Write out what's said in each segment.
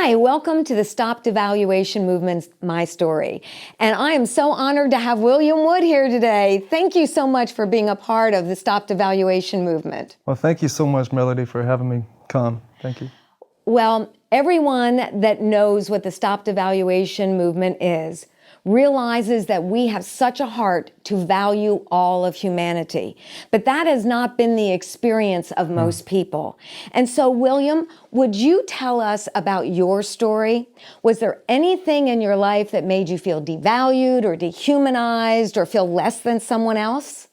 Hi, welcome to the StopDevaluation Movement's My Story. And I am so honored to have William Wood here today. Thank you so much for being a part of the StopDevaluation movement. Well, thank you so much, Melody, for having me come. Thank you. Well, everyone that knows what the StopDevaluation movement is realizes that we have such a heart to value all of humanity. But that has not been the experience of most people. And so, William, would you tell us about your story? Was there anything in your life that made you feel devalued or dehumanized or feel less than someone else?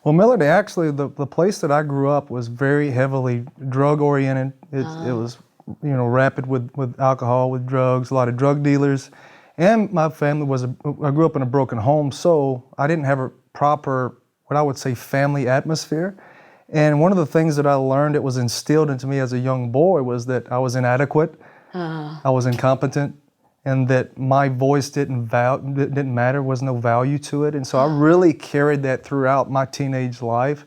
Well, Melody, actually, the place that I grew up was very heavily drug-oriented. It was, rapid with alcohol, with drugs, a lot of drug dealers. And my family I grew up in a broken home, so I didn't have a proper, what I would say, family atmosphere. And one of the things that I learned that was instilled into me as a young boy was that I was inadequate, I was incompetent, and that my voice didn't matter, was no value to it. And so I really carried that throughout my teenage life,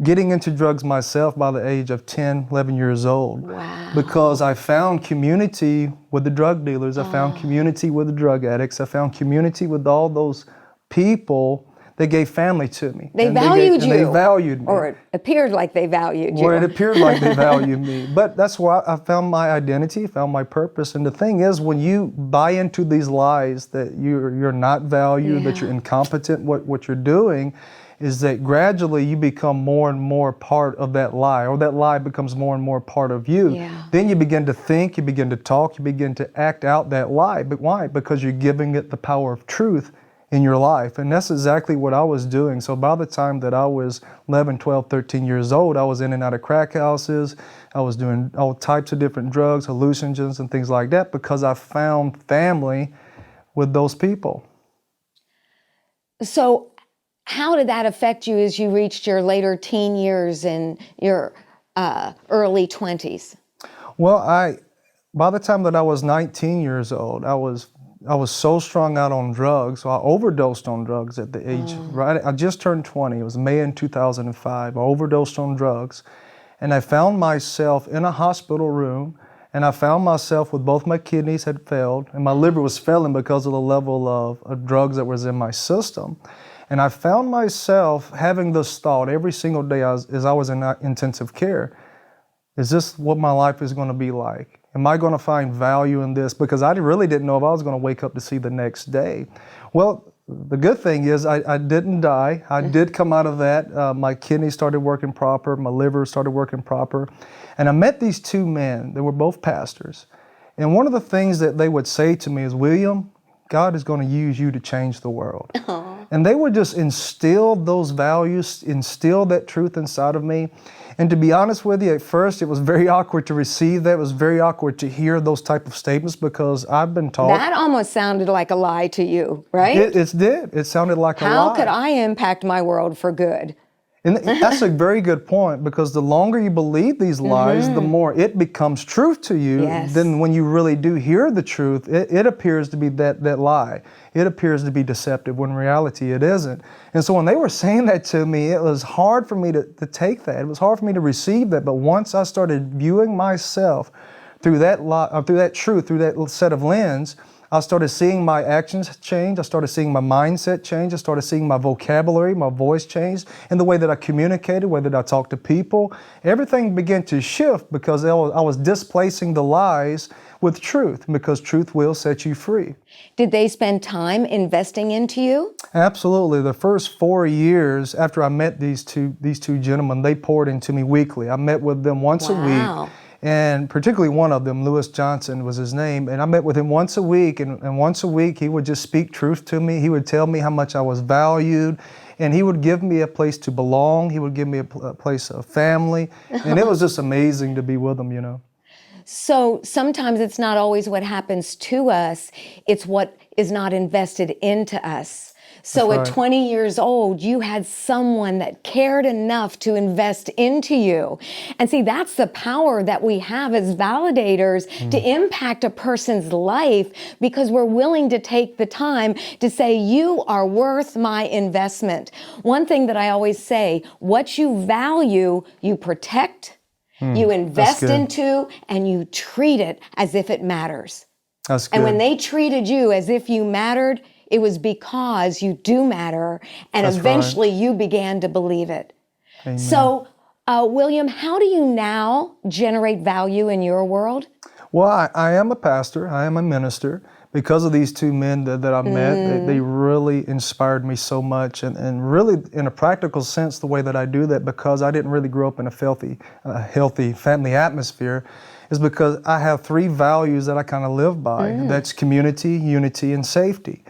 getting into drugs myself by the age of 10, 11 years old. Wow. Because I found community with the drug dealers, I found community with the drug addicts, I found community with all those people that gave family to me. They valued you. They valued me. Or it appeared like they valued you. Or it appeared like they valued me. But that's where I found my identity, found my purpose. And the thing is, when you buy into these lies that you're not valued, that you're incompetent, what you're doing, is that gradually you become more and more part of that lie, or that lie becomes more and more part of you. Yeah. Then you begin to think, you begin to talk, you begin to act out that lie. But why? Because you're giving it the power of truth in your life. And that's exactly what I was doing. So by the time that I was 11, 12, 13 years old, I was in and out of crack houses. I was doing all types of different drugs, hallucinogens, and things like that, because I found family with those people. So how did that affect you as you reached your later teen years and your early 20s? Well, by the time that I was 19 years old, I was so strung out on drugs, so I overdosed on drugs at the age, I just turned 20, it was May in 2005, I overdosed on drugs, and I found myself in a hospital room, and I found myself with both my kidneys had failed, and my liver was failing because of the level of drugs that was in my system. And I found myself having this thought every single day as I was in intensive care. Is this what my life is going to be like? Am I going to find value in this? Because I really didn't know if I was going to wake up to see the next day. Well, the good thing is I didn't die. I did come out of that. My kidneys started working proper. My liver started working proper. And I met these two men. They were both pastors. And one of the things that they would say to me is, William, God is going to use you to change the world. And they would just instill those values, instill that truth inside of me. And to be honest with you, at first it was very awkward to receive that. It was very awkward to hear those type of statements because I've been taught. That almost sounded like a lie to you, right? It did. It sounded like a lie. How could I impact my world for good? And that's a very good point, because the longer you believe these lies, the more it becomes truth to you. Yes. Then when you really do hear the truth, it appears to be that lie. It appears to be deceptive when in reality it isn't. And so when they were saying that to me, it was hard for me to take that. It was hard for me to receive that. But once I started viewing myself through that lie, through that truth, through that set of lens, I started seeing my actions change. I started seeing my mindset change. I started seeing my vocabulary, my voice change, and the way that I communicated, the way that I talked to people. Everything began to shift because I was displacing the lies with truth, because truth will set you free. Did they spend time investing into you? Absolutely. The first 4 years after I met these two gentlemen, they poured into me weekly. I met with them once a week. And particularly one of them, Lewis Johnson was his name, and I met with him once a week, and once a week he would just speak truth to me. He would tell me how much I was valued, and he would give me a place to belong. He would give me a place of family, and it was just amazing to be with him, you know. So sometimes it's not always what happens to us, it's what is not invested into us. So That's at right. 20 years old, you had someone that cared enough to invest into you. And see, that's the power that we have as validators to impact a person's life, because we're willing to take the time to say, you are worth my investment. One thing that I always say, what you value, you protect, You invest good. into and you treat it as if it matters. That's good. And when they treated you as if you mattered, it was because you do matter, and That's eventually you began to believe it. Amen. So, William, how do you now generate value in your world? Well, I am a pastor. I am a minister. Because of these two men that I met, they really inspired me so much. And really, in a practical sense, the way that I do that, because I didn't really grow up in a healthy family atmosphere, is because I have three values that I kind of live by. That's community, unity, and safety.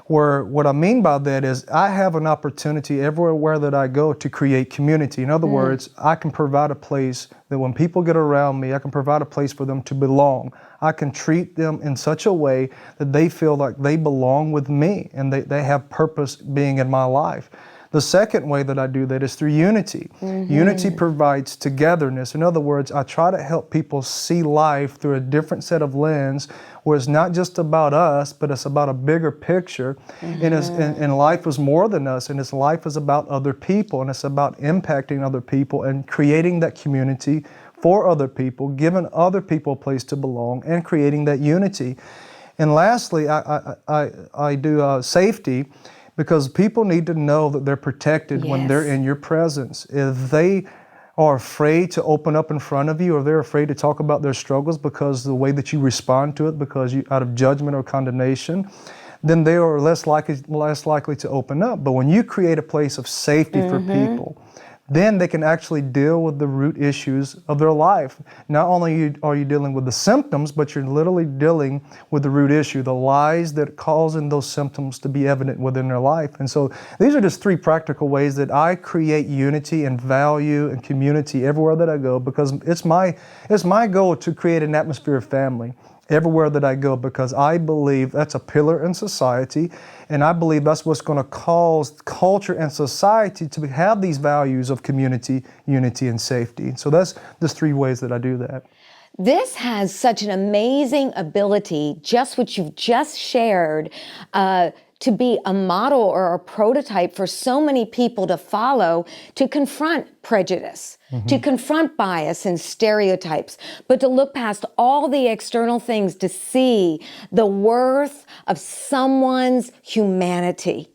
Where what I mean by that is I have an opportunity everywhere that I go to create community. In other words, I can provide a place that when people get around me, I can provide a place for them to belong. I can treat them in such a way that they feel like they belong with me and they have purpose being in my life. The second way that I do that is through unity. Unity provides togetherness. In other words, I try to help people see life through a different set of lens where it's not just about us, but it's about a bigger picture. And life is more than us, and life is about other people, and it's about impacting other people and creating that community for other people, giving other people a place to belong, and creating that unity. And lastly, I do safety, because people need to know that they're protected when they're in your presence. If they are afraid to open up in front of you, or they're afraid to talk about their struggles because the way that you respond to it, because you out of judgment or condemnation, then they are less likely to open up. But when you create a place of safety for people, then they can actually deal with the root issues of their life. Not only are you dealing with the symptoms, but you're literally dealing with the root issue, the lies that causing those symptoms to be evident within their life. And so these are just three practical ways that I create unity and value and community everywhere that I go, because it's my goal to create an atmosphere of family everywhere that I go, because I believe that's a pillar in society, and I believe that's what's going to cause culture and society to have these values of community, unity, and safety. So that's just three ways that I do that. This has such an amazing ability, just what you've just shared, to be a model or a prototype for so many people to follow, to confront prejudice, to confront bias and stereotypes, but to look past all the external things to see the worth of someone's humanity.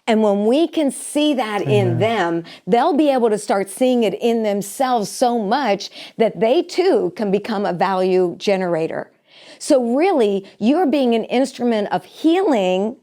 And when we can see that in them, they'll be able to start seeing it in themselves so much that they too can become a value generator. So really, you're being an instrument of healing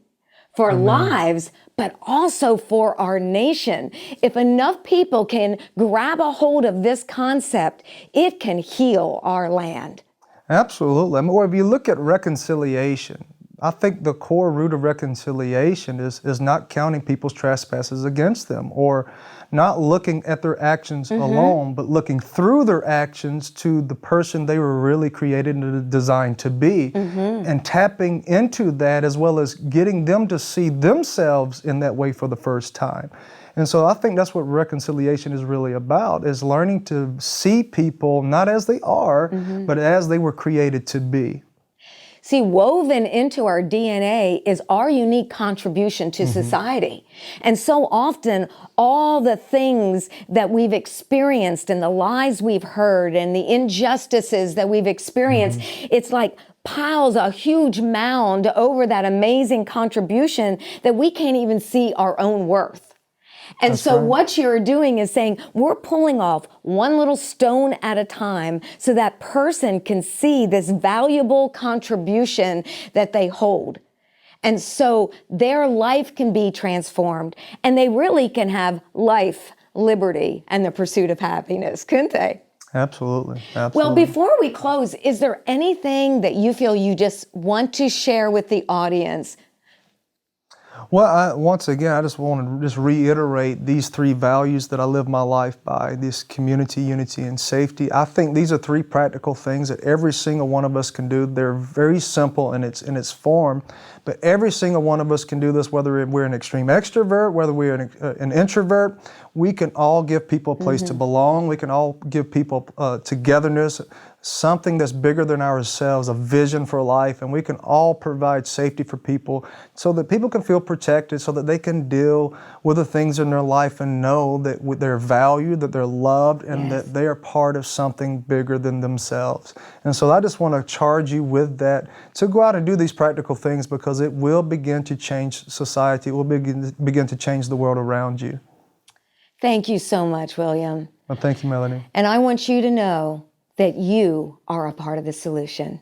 for lives, but also for our nation. If enough people can grab a hold of this concept, it can heal our land. Absolutely. I mean, or if you look at reconciliation, I think the core root of reconciliation is not counting people's trespasses against them, or not looking at their actions alone, but looking through their actions to the person they were really created and designed to be, and tapping into that, as well as getting them to see themselves in that way for the first time. And so I think that's what reconciliation is really about, is learning to see people not as they are, but as they were created to be. See, woven into our DNA is our unique contribution to society. And so often, all the things that we've experienced and the lies we've heard and the injustices that we've experienced, it's like piles a huge mound over that amazing contribution that we can't even see our own worth. And That's so right. what you're doing is saying, we're pulling off one little stone at a time so that person can see this valuable contribution that they hold. And so their life can be transformed, and they really can have life, liberty, and the pursuit of happiness, couldn't they? Absolutely. Absolutely. Well, before we close, is there anything that you feel you just want to share with the audience? Well, once again, I just want to reiterate these three values that I live my life by: this community, unity, and safety. I think these are three practical things that every single one of us can do. They're very simple in its form, but every single one of us can do this, whether we're an extreme extrovert, whether we're an introvert. We can all give people a place to belong. We can all give people togetherness, something that's bigger than ourselves, a vision for life, and we can all provide safety for people so that people can feel protected, so that they can deal with the things in their life and know that they're valued, that they're loved, and that they are part of something bigger than themselves. And so I just want to charge you with that, to go out and do these practical things, because it will begin to change society. It will begin to change the world around you. Thank you so much, William. Well, thank you, Melanie. And I want you to know that you are a part of the solution.